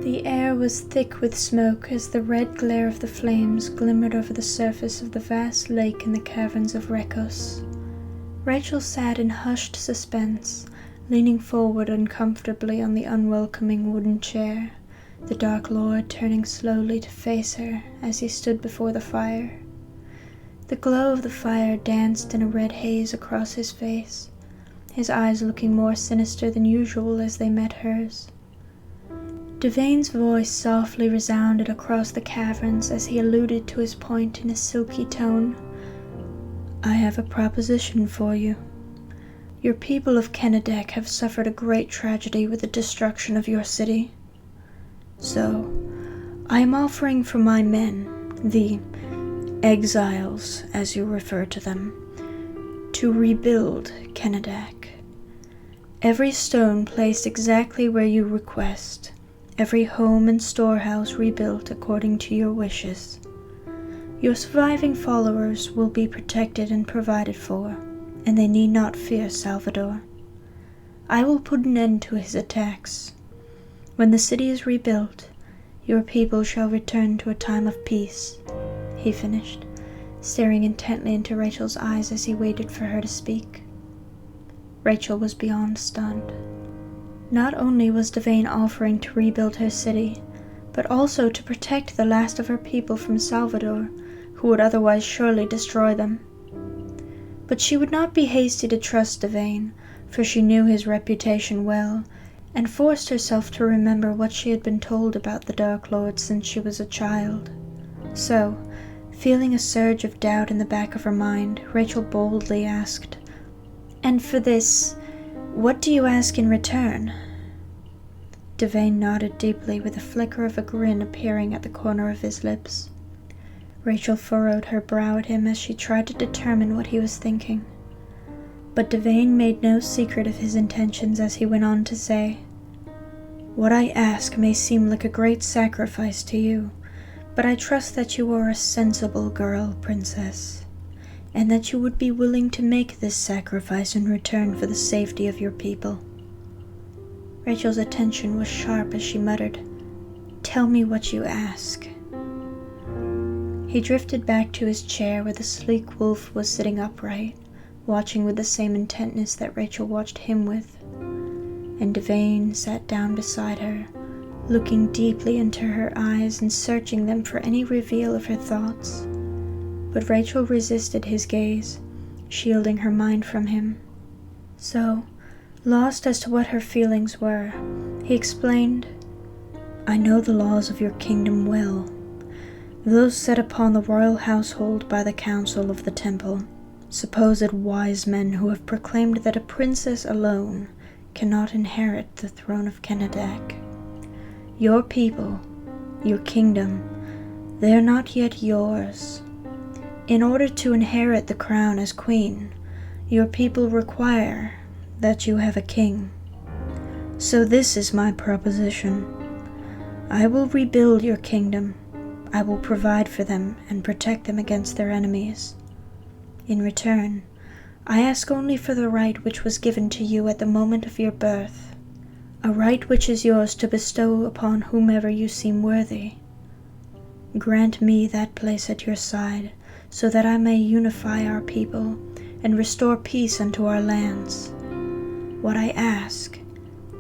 The air was thick with smoke as the red glare of the flames glimmered over the surface of the vast lake in the caverns of Rekos. Rachel sat in hushed suspense, leaning forward uncomfortably on the unwelcoming wooden chair, the Dark Lord turning slowly to face her as he stood before the fire. The glow of the fire danced in a red haze across his face, his eyes looking more sinister than usual as they met hers. Dovain's voice softly resounded across the caverns as he alluded to his point in a silky tone. "I have a proposition for you. Your people of Kenedek have suffered a great tragedy with the destruction of your city. So, I am offering for my men, the exiles, as you refer to them, to rebuild Kenedek. Every stone placed exactly where you request, every home and storehouse rebuilt according to your wishes. Your surviving followers will be protected and provided for, and they need not fear Salvador. I will put an end to his attacks. When the city is rebuilt, your people shall return to a time of peace," he finished, staring intently into Rachel's eyes as he waited for her to speak. Rachel was beyond stunned. Not only was Dovain offering to rebuild her city, but also to protect the last of her people from Salvador, who would otherwise surely destroy them. But she would not be hasty to trust Dovain, for she knew his reputation well, and forced herself to remember what she had been told about the Dark Lord since she was a child. So, feeling a surge of doubt in the back of her mind, Rachel boldly asked, "And for this, what do you ask in return?" Dovain nodded deeply, with a flicker of a grin appearing at the corner of his lips. Rachel furrowed her brow at him as she tried to determine what he was thinking. But Dovain made no secret of his intentions as he went on to say, "What I ask may seem like a great sacrifice to you, but I trust that you are a sensible girl, Princess, and that you would be willing to make this sacrifice in return for the safety of your people." Rachel's attention was sharp as she muttered, "Tell me what you ask." He drifted back to his chair where the sleek wolf was sitting upright, watching with the same intentness that Rachel watched him with, and Dovain sat down beside her, looking deeply into her eyes and searching them for any reveal of her thoughts. But Rachel resisted his gaze, shielding her mind from him. So, lost as to what her feelings were, he explained, "I know the laws of your kingdom well, those set upon the royal household by the council of the temple, supposed wise men who have proclaimed that a princess alone cannot inherit the throne of Kenedek. Your people, your kingdom, they are not yet yours. In order to inherit the crown as queen, your people require that you have a king. So this is my proposition. I will rebuild your kingdom. I will provide for them and protect them against their enemies. In return, I ask only for the right which was given to you at the moment of your birth, a right which is yours to bestow upon whomever you seem worthy. Grant me that place at your side, so that I may unify our people and restore peace unto our lands. What I ask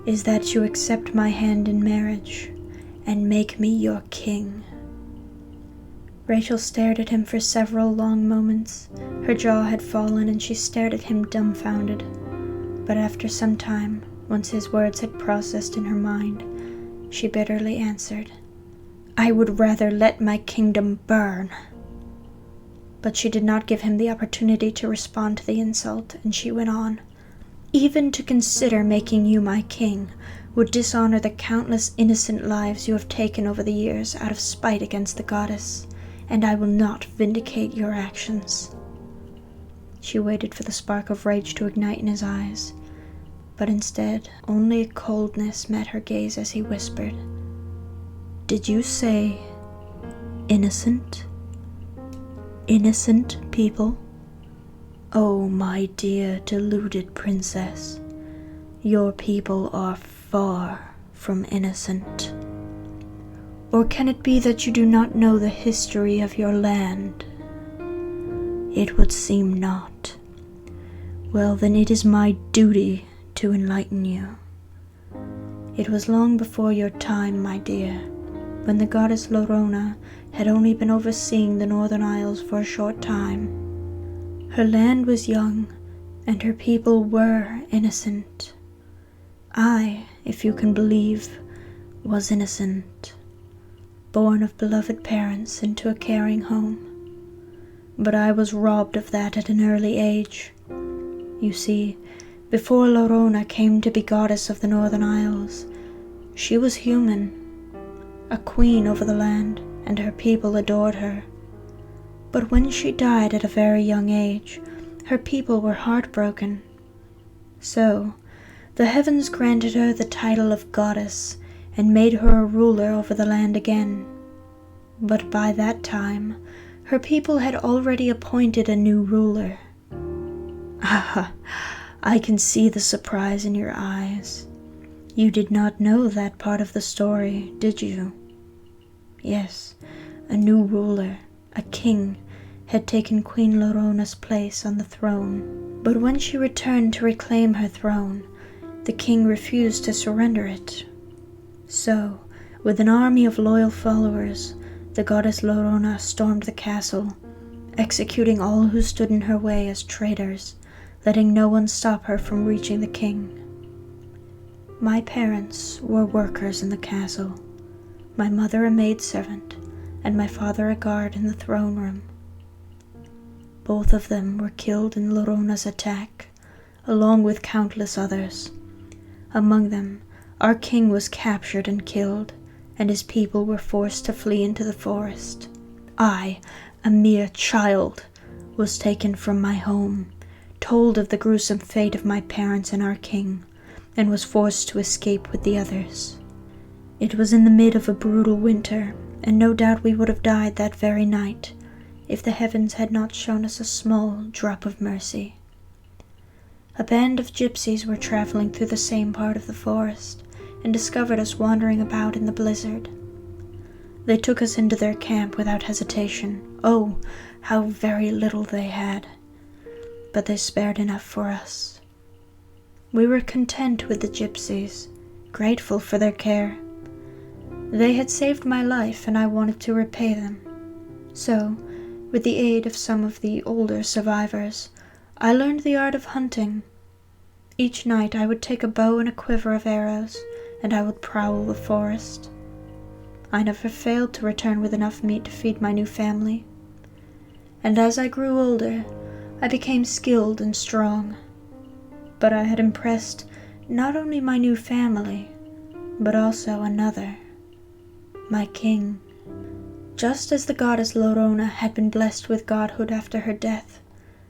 is that you accept my hand in marriage and make me your king." Rachel stared at him for several long moments. Her jaw had fallen and she stared at him dumbfounded. But after some time, once his words had processed in her mind, she bitterly answered, "I would rather let my kingdom burn." But she did not give him the opportunity to respond to the insult, and she went on, "Even to consider making you my king would dishonor the countless innocent lives you have taken over the years out of spite against the goddess, and I will not vindicate your actions." She waited for the spark of rage to ignite in his eyes, but instead only a coldness met her gaze as he whispered, "Did you say innocent? Innocent people? Oh, my dear deluded princess, your people are far from innocent." Or can it be that you do not know the history of your land? It would seem not. Well, then it is my duty to enlighten you. It was long before your time, my dear, when the goddess Lorona had only been overseeing the Northern Isles for a short time. Her land was young, and her people were innocent. I, if you can believe, was innocent, born of beloved parents into a caring home. But I was robbed of that at an early age. You see, before Lorona came to be goddess of the Northern Isles, she was human, a queen over the land, and her people adored her. But when she died at a very young age, her people were heartbroken. So, the heavens granted her the title of goddess and made her a ruler over the land again. But by that time, her people had already appointed a new ruler. Ah, I can see the surprise in your eyes. You did not know that part of the story, did you? Yes, a new ruler, a king, had taken Queen Lorona's place on the throne. But when she returned to reclaim her throne, the king refused to surrender it. So, with an army of loyal followers, the goddess Lorona stormed the castle, executing all who stood in her way as traitors, letting no one stop her from reaching the king. My parents were workers in the castle, my mother a maidservant, and my father a guard in the throne room. Both of them were killed in Lorona's attack, along with countless others. Among them, our king was captured and killed, and his people were forced to flee into the forest. I, a mere child, was taken from my home, told of the gruesome fate of my parents and our king, and was forced to escape with the others. It was in the mid of a brutal winter, and no doubt we would have died that very night, if the heavens had not shown us a small drop of mercy. A band of gypsies were traveling through the same part of the forest, and discovered us wandering about in the blizzard. They took us into their camp without hesitation. Oh, how very little they had! But they spared enough for us. We were content with the gypsies, grateful for their care. They had saved my life, and I wanted to repay them. So, with the aid of some of the older survivors, I learned the art of hunting. Each night I would take a bow and a quiver of arrows, and I would prowl the forest. I never failed to return with enough meat to feed my new family. And as I grew older, I became skilled and strong. But I had impressed not only my new family, but also another, my king. Just as the goddess Lorona had been blessed with godhood after her death,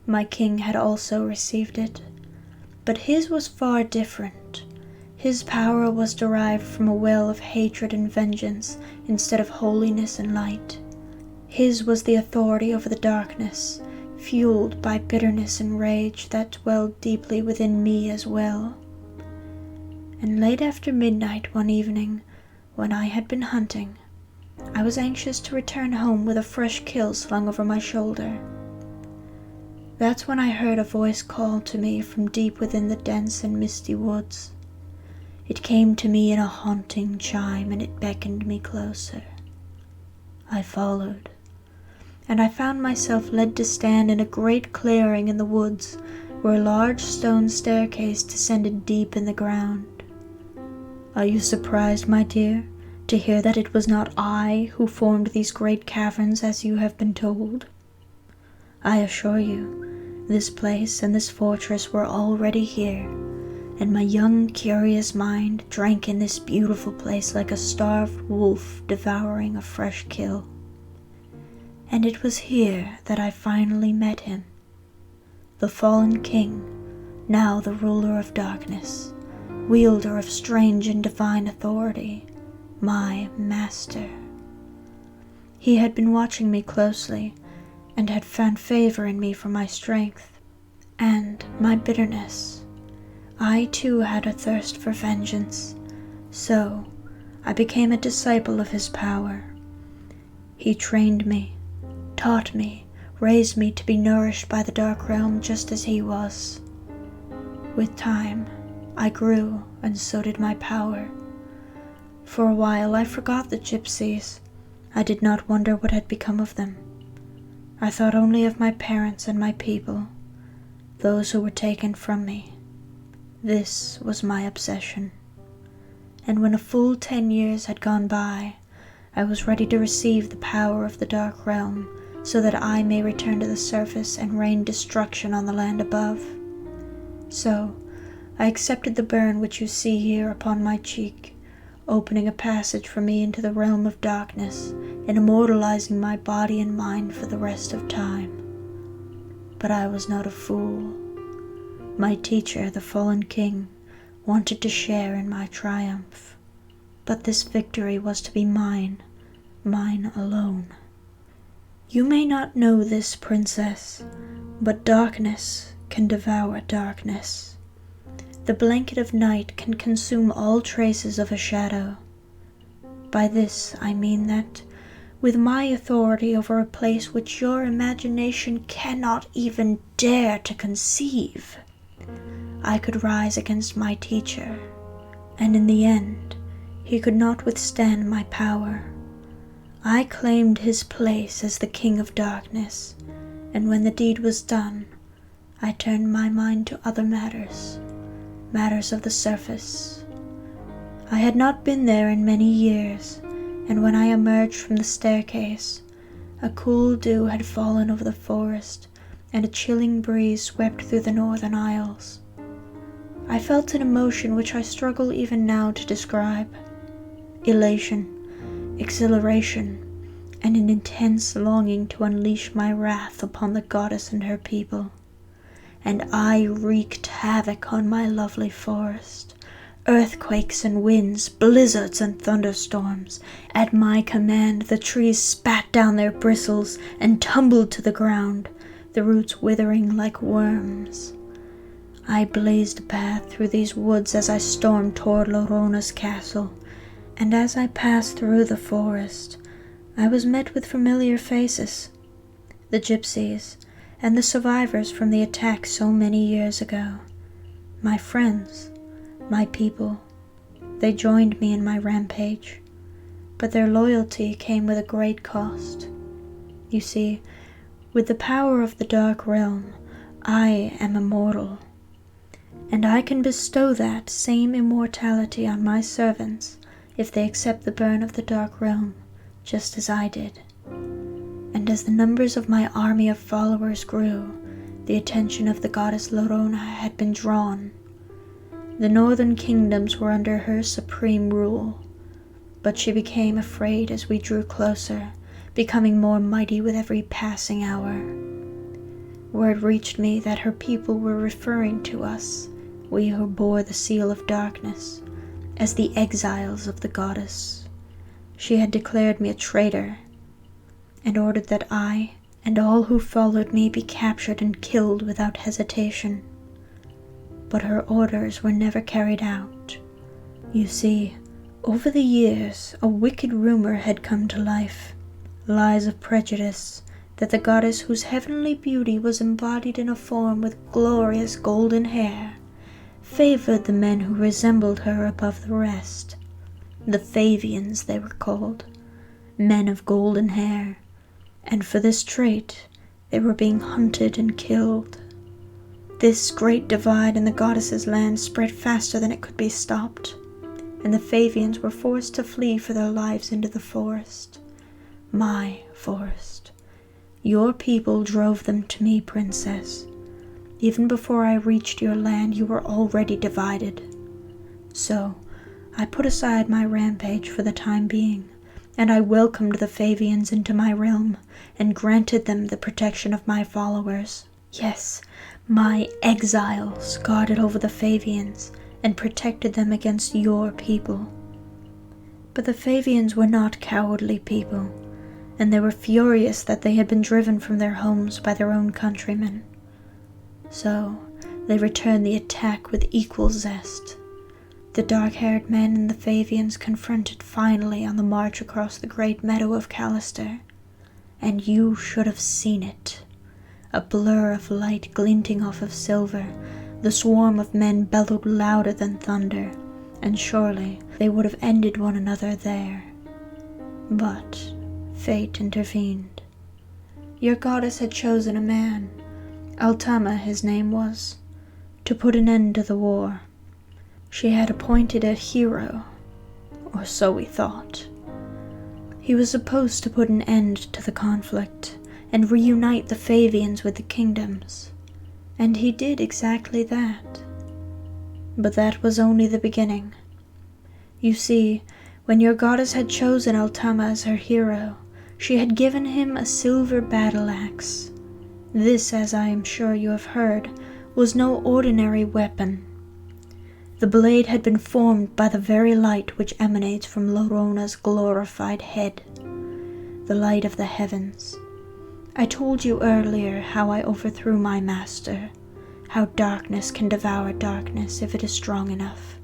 my king had also received it. But his was far different. His power was derived from a well of hatred and vengeance instead of holiness and light. His was the authority over the darkness, fueled by bitterness and rage that dwelled deeply within me as well. And late after midnight one evening, when I had been hunting, I was anxious to return home with a fresh kill slung over my shoulder. That's when I heard a voice call to me from deep within the dense and misty woods. It came to me in a haunting chime, and it beckoned me closer. I followed, and I found myself led to stand in a great clearing in the woods, where a large stone staircase descended deep in the ground. Are you surprised, my dear, to hear that it was not I who formed these great caverns as you have been told? I assure you, this place and this fortress were already here, and my young, curious mind drank in this beautiful place like a starved wolf devouring a fresh kill. And it was here that I finally met him, the fallen king, now the ruler of darkness, wielder of strange and divine authority, my master. He had been watching me closely, and had found favor in me for my strength and my bitterness. I too had a thirst for vengeance, so I became a disciple of his power. He trained me, taught me, raised me to be nourished by the dark realm just as he was. With time, I grew, and so did my power. For a while I forgot the gypsies. I did not wonder what had become of them. I thought only of my parents and my people, those who were taken from me. This was my obsession. And when a full 10 years had gone by, I was ready to receive the power of the dark realm, so that I may return to the surface and rain destruction on the land above. So I accepted the burn which you see here upon my cheek, opening a passage for me into the realm of darkness and immortalizing my body and mind for the rest of time. But I was not a fool. My teacher, the fallen king, wanted to share in my triumph, but this victory was to be mine, mine alone. You may not know this, princess, but darkness can devour darkness. The blanket of night can consume all traces of a shadow. By this I mean that, with my authority over a place which your imagination cannot even dare to conceive, I could rise against my teacher, and in the end, he could not withstand my power. I claimed his place as the king of darkness, and when the deed was done, I turned my mind to other matters of the surface. I had not been there in many years, and when I emerged from the staircase, a cool dew had fallen over the forest, and a chilling breeze swept through the northern aisles. I felt an emotion which I struggle even now to describe: elation, exhilaration, and an intense longing to unleash my wrath upon the goddess and her people. And I wreaked havoc on my lovely forest. Earthquakes and winds, blizzards and thunderstorms. At my command, the trees spat down their bristles and tumbled to the ground, the roots withering like worms. I blazed a path through these woods as I stormed toward Lorona's castle, and as I passed through the forest, I was met with familiar faces, the gypsies, and the survivors from the attack so many years ago. My friends, my people, they joined me in my rampage, but their loyalty came with a great cost. You see, with the power of the dark realm, I am immortal, and I can bestow that same immortality on my servants if they accept the burn of the dark realm, just as I did. And as the numbers of my army of followers grew, the attention of the goddess Lorona had been drawn. The northern kingdoms were under her supreme rule, but she became afraid as we drew closer, becoming more mighty with every passing hour. Word reached me that her people were referring to us, we who bore the seal of darkness, as the exiles of the goddess. She had declared me a traitor, and ordered that I and all who followed me be captured and killed without hesitation. But her orders were never carried out. You see, over the years, a wicked rumor had come to life, lies of prejudice, that the goddess whose heavenly beauty was embodied in a form with glorious golden hair, favored the men who resembled her above the rest. The Favians they were called, men of golden hair, and for this trait they were being hunted and killed. This great divide in the goddess's land spread faster than it could be stopped, and the Favians were forced to flee for their lives into the forest. My forest. Your people drove them to me, princess. Even before I reached your land, you were already divided. So, I put aside my rampage for the time being, and I welcomed the Favians into my realm, and granted them the protection of my followers. Yes, my exiles guarded over the Favians, and protected them against your people. But the Favians were not cowardly people, and they were furious that they had been driven from their homes by their own countrymen. So they returned the attack with equal zest. The dark-haired men and the Favians confronted finally on the march across the great meadow of Callister, and you should have seen it. A blur of light glinting off of silver, the swarm of men bellowed louder than thunder, and surely they would have ended one another there. But fate intervened. Your goddess had chosen a man, Altama his name was, to put an end to the war. She had appointed a hero, or so we thought. He was supposed to put an end to the conflict and reunite the Favians with the kingdoms, and he did exactly that. But that was only the beginning. You see, when your goddess had chosen Altama as her hero, she had given him a silver battle axe. This, as I am sure you have heard, was no ordinary weapon. The blade had been formed by the very light which emanates from Lorona's glorified head, the light of the heavens. I told you earlier how I overthrew my master, how darkness can devour darkness if it is strong enough.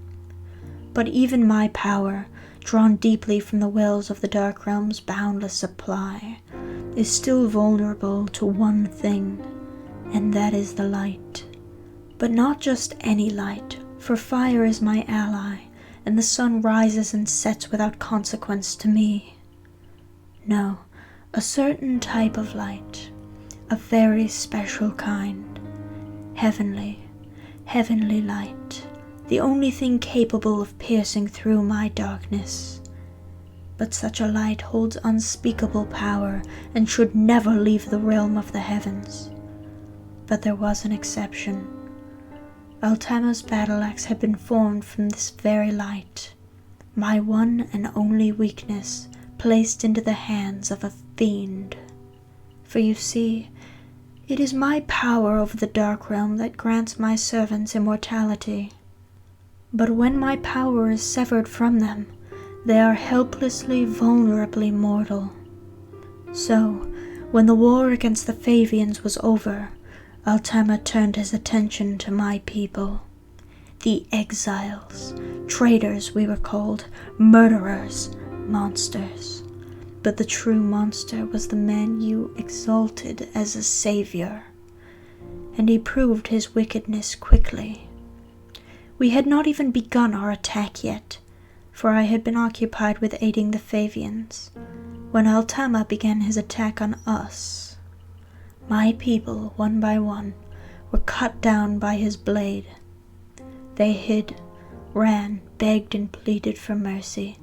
But even my power, drawn deeply from the wells of the Dark Realm's boundless supply, is still vulnerable to one thing, and that is the light. But not just any light, for fire is my ally, and the sun rises and sets without consequence to me. No, a certain type of light, a very special kind, heavenly light, the only thing capable of piercing through my darkness. But such a light holds unspeakable power and should never leave the realm of the heavens. But there was an exception. Altama's battle axe had been formed from this very light, my one and only weakness placed into the hands of a fiend. For you see, it is my power over the Dark Realm that grants my servants immortality. But when my power is severed from them, they are helplessly, vulnerably mortal. So, when the war against the Favians was over, Altama turned his attention to my people. The exiles, traitors we were called, murderers, monsters. But the true monster was the man you exalted as a savior, and he proved his wickedness quickly. We had not even begun our attack yet, for I had been occupied with aiding the Favians, when Altama began his attack on us. My people, one by one, were cut down by his blade. They hid, ran, begged and pleaded for mercy,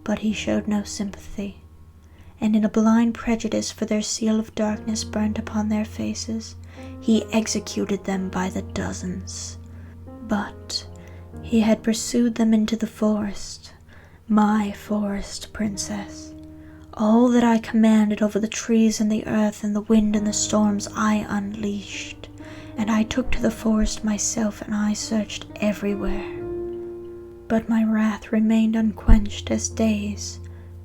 but he showed no sympathy, and in a blind prejudice for their seal of darkness burnt upon their faces, he executed them by the dozens. But he had pursued them into the forest, my forest, princess. All that I commanded over the trees and the earth and the wind and the storms I unleashed, and I took to the forest myself and I searched everywhere. But my wrath remained unquenched as days,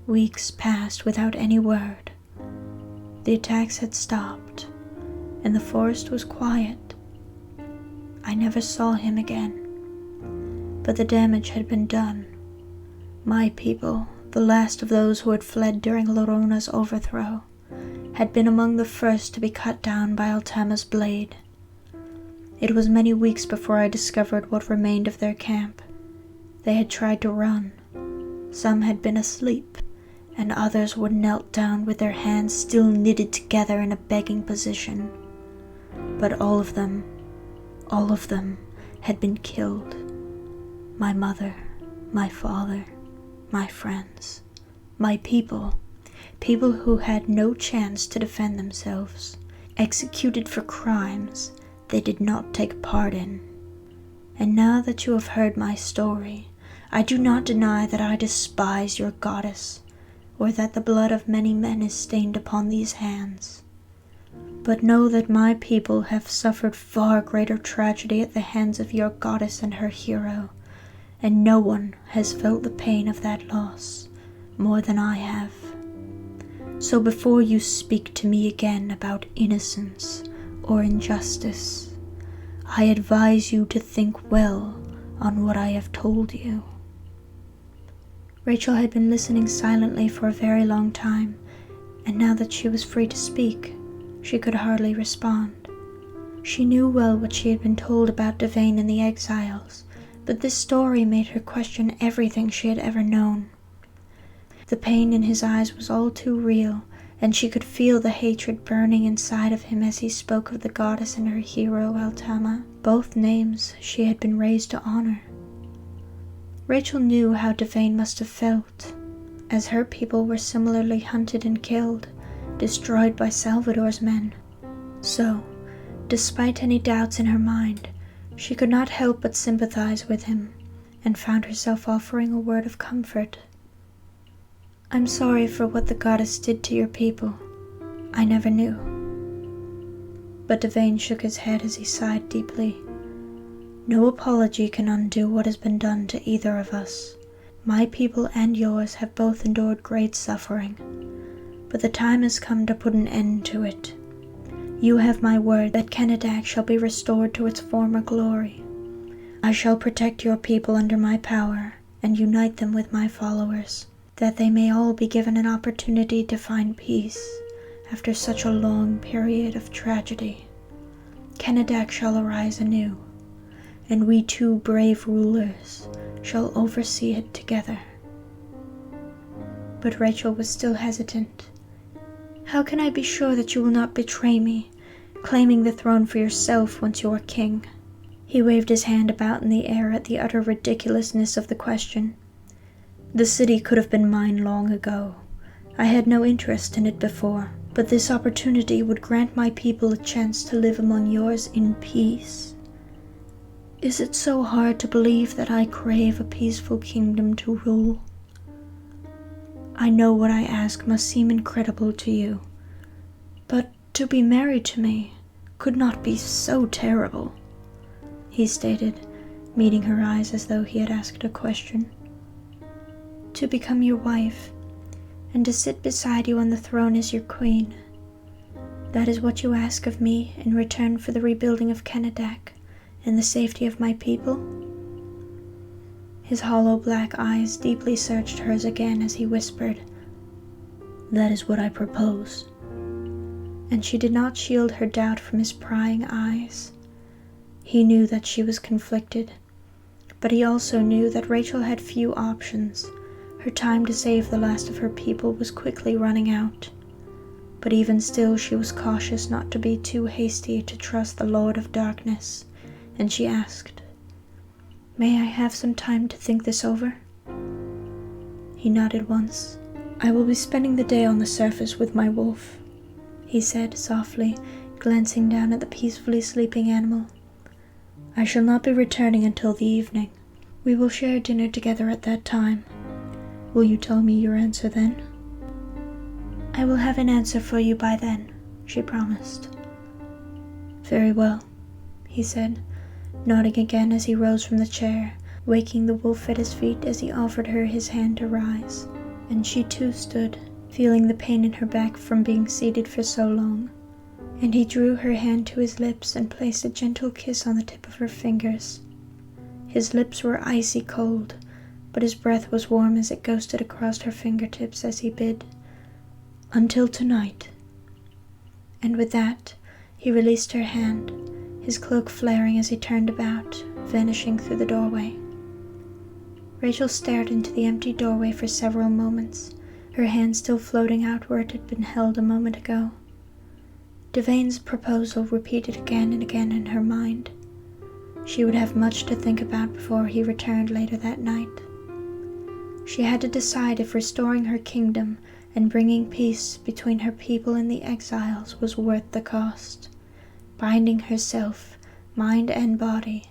weeks passed without any word. The attacks had stopped, and the forest was quiet. I never saw him again, but the damage had been done. My people, the last of those who had fled during Lorona's overthrow, had been among the first to be cut down by Altama's blade. It was many weeks before I discovered what remained of their camp. They had tried to run. Some had been asleep, and others were knelt down with their hands still knitted together in a begging position. But all of them had been killed. My mother, my father, my friends, my people who had no chance to defend themselves, executed for crimes they did not take part in. And now that you have heard my story, I do not deny that I despise your goddess, or that the blood of many men is stained upon these hands. But know that my people have suffered far greater tragedy at the hands of your goddess and her hero, and no one has felt the pain of that loss more than I have. So before you speak to me again about innocence or injustice, I advise you to think well on what I have told you." Rachel had been listening silently for a very long time, and now that she was free to speak, she could hardly respond. She knew well what she had been told about Dovain and the exiles, but this story made her question everything she had ever known. The pain in his eyes was all too real, and she could feel the hatred burning inside of him as he spoke of the goddess and her hero Altama, both names she had been raised to honor. Rachel knew how Dovain must have felt, as her people were similarly hunted and killed, destroyed by Salvador's men. So, despite any doubts in her mind, she could not help but sympathize with him, and found herself offering a word of comfort. "I'm sorry for what the goddess did to your people. I never knew." But Dovain shook his head as he sighed deeply. "No apology can undo what has been done to either of us. My people and yours have both endured great suffering, but the time has come to put an end to it. You have my word that Kennedac shall be restored to its former glory. I shall protect your people under my power and unite them with my followers, that they may all be given an opportunity to find peace after such a long period of tragedy. Kennedac shall arise anew, and we two brave rulers shall oversee it together." But Rachel was still hesitant. "How can I be sure that you will not betray me, claiming the throne for yourself once you are king?" He waved his hand about in the air at the utter ridiculousness of the question. "The city could have been mine long ago. I had no interest in it before, but this opportunity would grant my people a chance to live among yours in peace. Is it so hard to believe that I crave a peaceful kingdom to rule? I know what I ask must seem incredible to you, but to be married to me could not be so terrible," he stated, meeting her eyes as though he had asked a question. "To become your wife, and to sit beside you on the throne as your queen. That is what you ask of me in return for the rebuilding of Kennedac and the safety of my people?" His hollow black eyes deeply searched hers again as he whispered, "That is what I propose." And she did not shield her doubt from his prying eyes. He knew that she was conflicted, but he also knew that Rachel had few options. Her time to save the last of her people was quickly running out. But even still she was cautious not to be too hasty to trust the Lord of Darkness, and she asked, "May I have some time to think this over?" He nodded once. "I will be spending the day on the surface with my wolf," he said softly, glancing down at the peacefully sleeping animal. "I shall not be returning until the evening. We will share dinner together at that time. Will you tell me your answer then?" "I will have an answer for you by then," she promised. "Very well," he said, nodding again as he rose from the chair, waking the wolf at his feet as he offered her his hand to rise, and she too stood, feeling the pain in her back from being seated for so long, and he drew her hand to his lips and placed a gentle kiss on the tip of her fingers. His lips were icy cold, but his breath was warm as it ghosted across her fingertips as he bid, "Until tonight." And with that, he released her hand, his cloak flaring as he turned about, vanishing through the doorway. Rachel stared into the empty doorway for several moments, her hand still floating out where it had been held a moment ago. Dovain's proposal repeated again and again in her mind. She would have much to think about before he returned later that night. She had to decide if restoring her kingdom and bringing peace between her people and the exiles was worth the cost, binding herself, mind and body,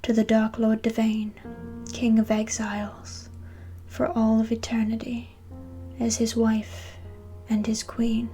to the Dark Lord Dovain, King of Exiles, for all of eternity, as his wife and his queen.